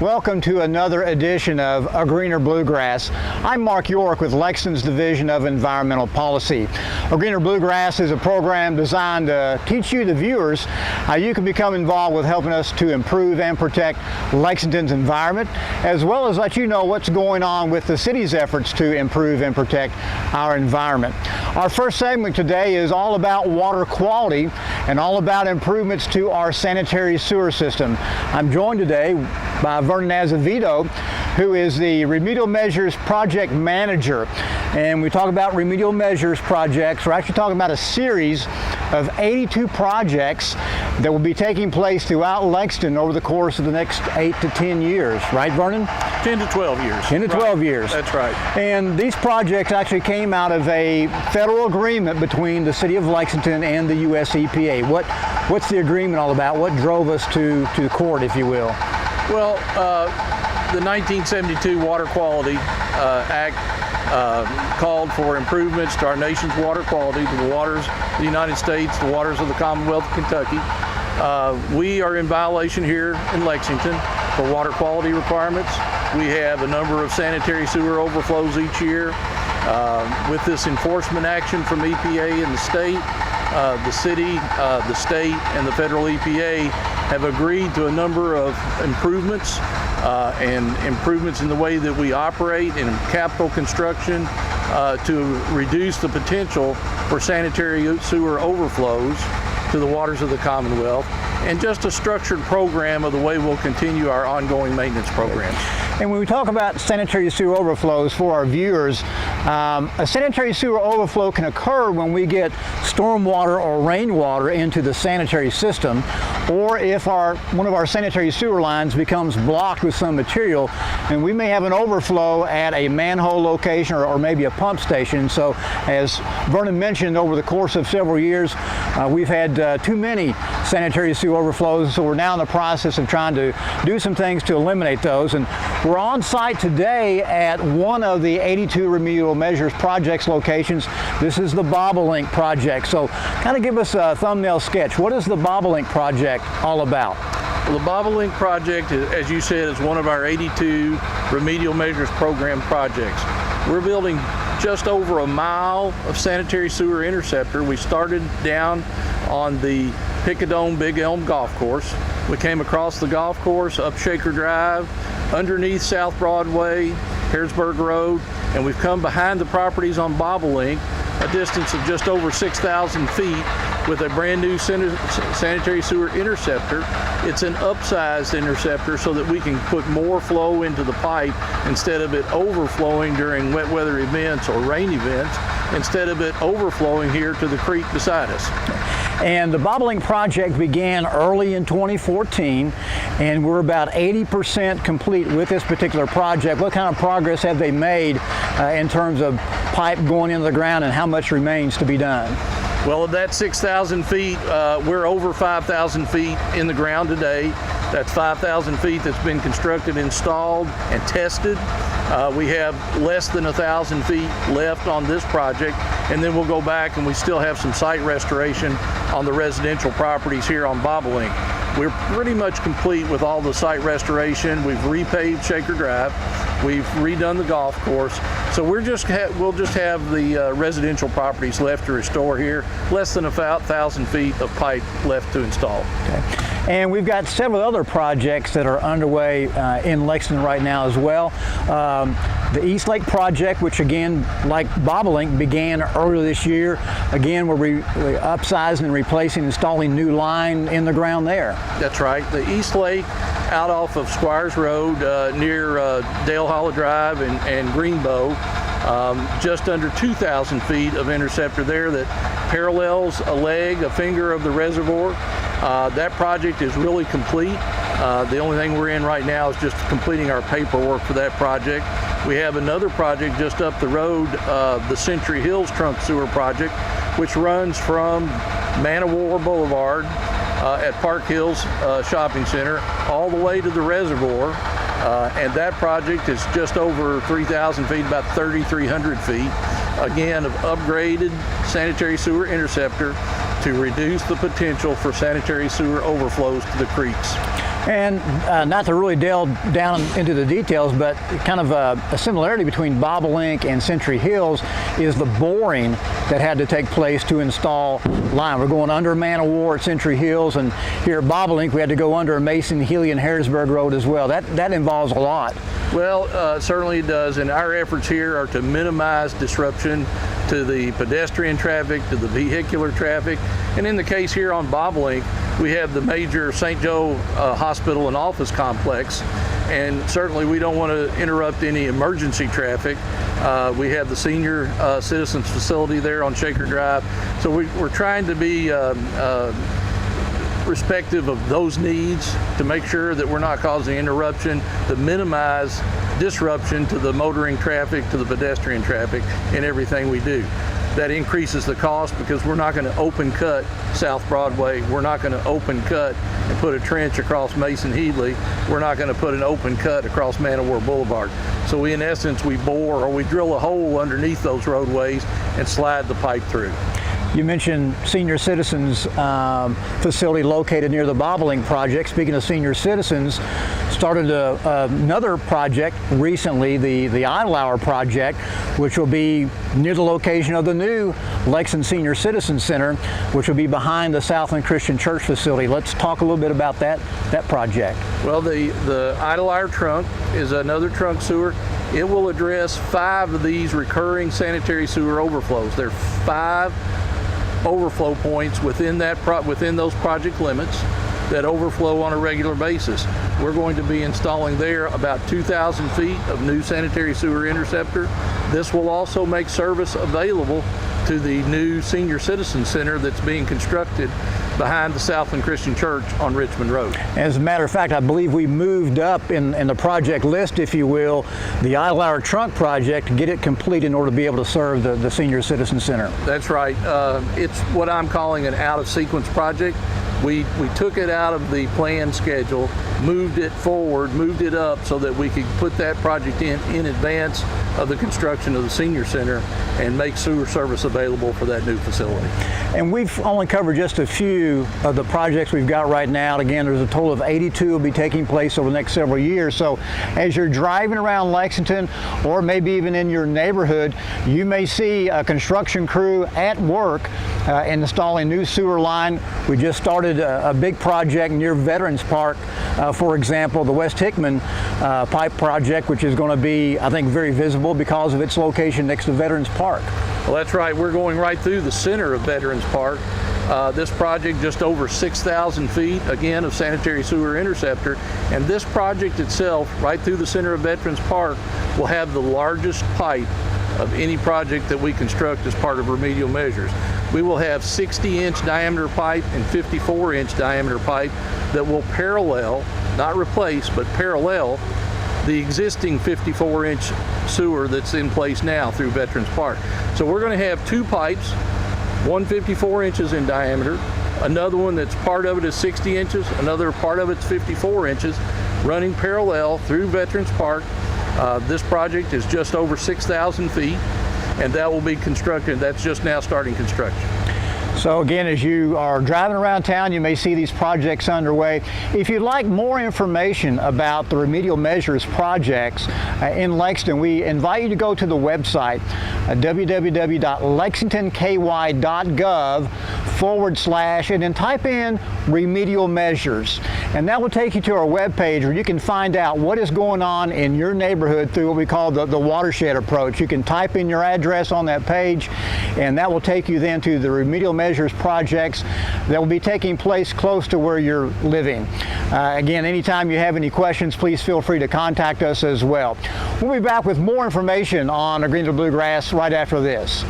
Welcome to another edition of A Greener Bluegrass. I'm Mark York with Lexington's Division of Environmental Policy. A Greener Bluegrass is a program designed to teach you, the viewers, how you can become involved with helping us to improve and protect Lexington's environment, as well as let you know what's going on with the city's efforts to improve and protect our environment. Our first segment today is all about water quality and all about improvements to our sanitary sewer system. I'm joined today by Vernon Azevedo, who is the Remedial Measures Project Manager. And we talk about remedial measures projects. We're actually talking about a series of 82 projects that will be taking place throughout Lexington over the course of the next 8 to 10 years. Right, Vernon? 10 to 12 years. 10 to 12 years. That's right. And these projects actually came out of a federal agreement between the City of Lexington and the U.S. EPA. What's the agreement all about? What drove us to court, if you will? Well, the 1972 Water Quality Act called for improvements to our nation's water quality, to the waters of the United States, the waters of the Commonwealth of Kentucky. We are in violation here in Lexington for water quality requirements. We have a number of sanitary sewer overflows each year. With this enforcement action from EPA and the state, the city, the state, and the federal EPA have agreed to a number of improvements and improvements in the way that we operate in capital construction to reduce the potential for sanitary sewer overflows to the waters of the Commonwealth, and just a structured program of the way we'll continue our ongoing maintenance programs. And when we talk about sanitary sewer overflows for our viewers, a sanitary sewer overflow can occur when we get stormwater or rainwater into the sanitary system, or if one of our sanitary sewer lines becomes blocked with some material, and we may have an overflow at a manhole location or maybe a pump station. So as Vernon mentioned, over the course of several years, we've had too many sanitary sewer overflows, so we're now in the process of trying to do some things to eliminate those. And we're on site today at one of the 82 remedial measures projects locations. This is the Bobolink project. So kind of give us a thumbnail sketch. What is the Bobolink project all about? Well, the Bobolink project, as you said, is one of our 82 remedial measures program projects. We're building just over a mile of sanitary sewer interceptor. We started down on the Picadone Big Elm Golf Course. We came across the golf course, up Shaker Drive, underneath South Broadway, Harrisburg Road, and we've come behind the properties on Bobolink, a distance of just over 6,000 feet, with a brand new sanitary sewer interceptor. It's an upsized interceptor so that we can put more flow into the pipe instead of it overflowing during wet weather events or rain events, instead of it overflowing here to the creek beside us. And the Bobolink project began early in 2014, and we're about 80% complete with this particular project. What kind of progress have they made in terms of pipe going into the ground, and how much remains to be done? Well, of that 6,000 feet, we're over 5,000 feet in the ground today. That's 5,000 feet that's been constructed, installed, and tested. We have less than 1,000 feet left on this project, and then we'll go back and we still have some site restoration on the residential properties here on Bobolink. We're pretty much complete with all the site restoration. We've repaved Shaker Drive. We've redone the golf course. So we'll just have the residential properties left to restore here. Less than 1,000 feet of pipe left to install. Okay. And we've got several other projects that are underway in Lexington right now as well. The East Lake project, which again, like Bobolink, began earlier this year. Again, we're upsizing and replacing, installing new line in the ground there. That's right. The East Lake, out off of Squires Road, near Dale Hollow Drive and Greenbow, just under 2,000 feet of interceptor there that parallels a finger of the reservoir. That project is really complete. The only thing we're in right now is just completing our paperwork for that project. We have another project just up the road, the Century Hills Trunk Sewer Project, which runs from Man of War Boulevard at Park Hills Shopping Center all the way to the reservoir. And that project is just over 3,000 feet, about 3,300 feet. Again, of upgraded sanitary sewer interceptor to reduce the potential for sanitary sewer overflows to the creeks. And not to really delve down into the details, but kind of a similarity between Bobolink and Century Hills is the boring that had to take place to install line. We're going under Man of War at Century Hills, and here at Bobolink we had to go under Mason, Healy, and Harrisburg Road as well. That involves a lot. Well, certainly it does, and our efforts here are to minimize disruption to the pedestrian traffic, to the vehicular traffic, and in the case here on Bobolink, we have the major St. Joe Hospital and Office Complex, and certainly we don't want to interrupt any emergency traffic. We have the senior citizens facility there on Shaker Drive, so we're trying to be respective of those needs to make sure that we're not causing interruption, to minimize disruption to the motoring traffic, to the pedestrian traffic in everything we do. That increases the cost because we're not going to open cut South Broadway. We're not going to open cut and put a trench across Mason Healy. We're not going to put an open cut across Man of War Boulevard. So in essence, we bore or we drill a hole underneath those roadways and slide the pipe through. You mentioned senior citizens facility located near the Bobolink project. Speaking of senior citizens, started another project recently, the Idlehour project, which will be near the location of the new Lexington Senior Citizens Center, which will be behind the Southland Christian Church facility. Let's talk a little bit about that project. Well, the Idlehour trunk is another trunk sewer. It will address 5 of these recurring sanitary sewer overflows. There are 5 overflow points within those project limits that overflow on a regular basis. We're going to be installing there about 2,000 feet of new sanitary sewer interceptor. This will also make service available to the new Senior Citizen Center that's being constructed behind the Southland Christian Church on Richmond Road. As a matter of fact, I believe we moved up in the project list, if you will, the Idlehour trunk project to get it complete in order to be able to serve the Senior Citizen Center. That's right. It's what I'm calling an out-of-sequence project. We took it out of the planned schedule, moved it forward, moved it up so that we could put that project in advance of the construction of the senior center and make sewer service available for that new facility. And we've only covered just a few of the projects we've got right now. Again, there's a total of 82 will be taking place over the next several years. So as you're driving around Lexington or maybe even in your neighborhood, you may see a construction crew at work installing new sewer line. We just started a big project near Veterans Park, for example, the West Hickman pipe project, which is going to be, I think, very visible because of its location next to Veterans Park. Well, that's right. We're going right through the center of Veterans Park. This project, just over 6,000 feet, again, of sanitary sewer interceptor. And this project itself, right through the center of Veterans Park, will have the largest pipe of any project that we construct as part of remedial measures. We will have 60-inch diameter pipe and 54-inch diameter pipe that will parallel, not replace, but parallel the existing 54-inch sewer that's in place now through Veterans Park. So we're going to have 2 pipes, one 54 inches in diameter, another one that's part of it is 60 inches, another part of it's 54 inches, running parallel through Veterans Park. This project is just over 6,000 feet, and that will be constructed. That's just now starting construction. So again, as you are driving around town, you may see these projects underway. If you'd like more information about the remedial measures projects in Lexington, we invite you to go to the website, www.lexingtonky.gov/ and then type in remedial measures. And that will take you to our webpage where you can find out what is going on in your neighborhood through what we call the watershed approach. You can type in your address on that page, and that will take you then to the remedial measures projects that will be taking place close to where you're living. Again, anytime you have any questions, please feel free to contact us as well. We'll be back with more information on Greenville Bluegrass right after this.